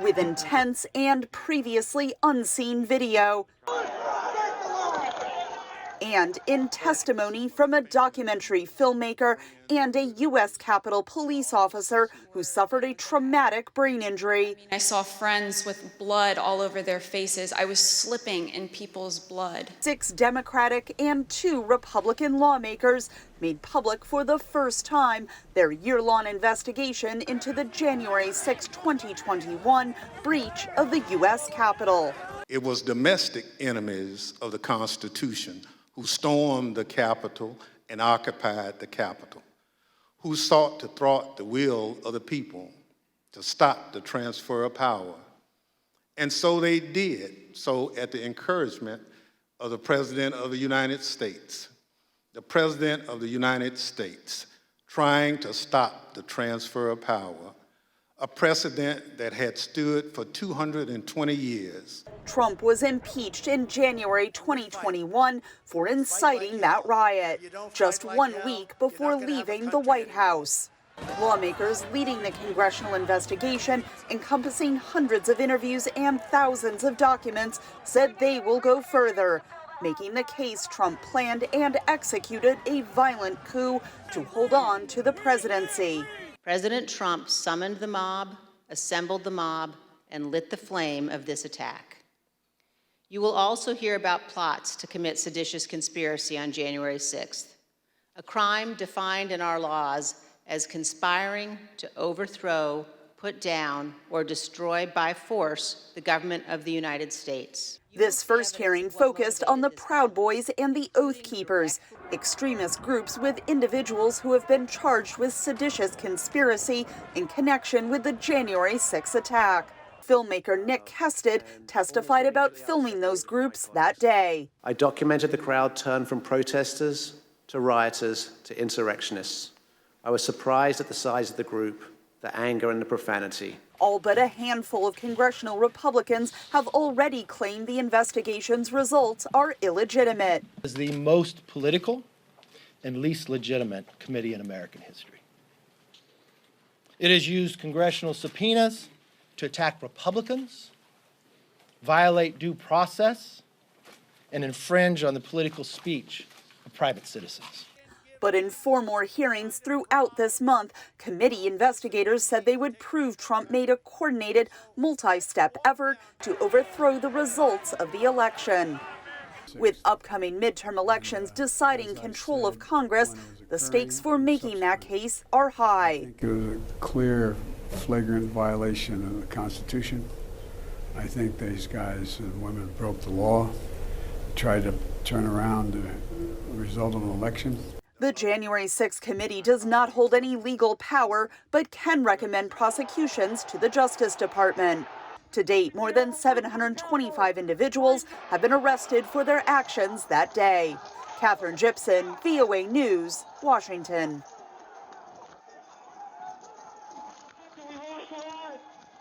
with intense and previously unseen video, and in testimony from a documentary filmmaker and a U.S. Capitol police officer who suffered a traumatic brain injury. I saw friends with blood all over their faces. I was slipping in people's blood. 6 Democratic and 2 Republican lawmakers made public for the first time their year-long investigation into the January 6, 2021 breach of the U.S. Capitol. It was domestic enemies of the Constitution who stormed the Capitol and occupied the Capitol, who sought to thwart the will of the people to stop the transfer of power. And so they did, so at the encouragement of the President of the United States. The President of the United States trying to stop the transfer of power, a precedent that had stood for 220 years. Trump was impeached in January 2021 for inciting that riot, just 1 week before leaving the White House. Lawmakers leading the congressional investigation, encompassing hundreds of interviews and thousands of documents, said they will go further, making the case Trump planned and executed a violent coup to hold on to the presidency. President Trump summoned the mob, assembled the mob, and lit the flame of this attack. You will also hear about plots to commit seditious conspiracy on January 6th, a crime defined in our laws as conspiring to overthrow, put down, or destroy by force the government of the United States. This first hearing focused on the Proud Boys and the Oath Keepers, extremist groups with individuals who have been charged with seditious conspiracy in connection with the January 6th attack. Filmmaker Nick Kested testified about filming those groups that day. I documented the crowd turn from protesters to rioters to insurrectionists. I was surprised at the size of the group, the anger and the profanity. All but a handful of congressional Republicans have already claimed the investigation's results are illegitimate. It is the most political and least legitimate committee in American history. It has used congressional subpoenas to attack Republicans, violate due process, and infringe on the political speech of private citizens. But in 4 more hearings throughout this month, committee investigators said they would prove Trump made a coordinated, multi-step effort to overthrow the results of the election. With upcoming midterm elections deciding control of Congress, the stakes for making that case are high. I think it was a clear, flagrant violation of the Constitution. I think these guys and women broke the law, tried to turn around the result of an election. The January 6th committee does not hold any legal power, but can recommend prosecutions to the Justice Department. To date, more than 725 individuals have been arrested for their actions that day. Catherine Gibson, VOA News, Washington.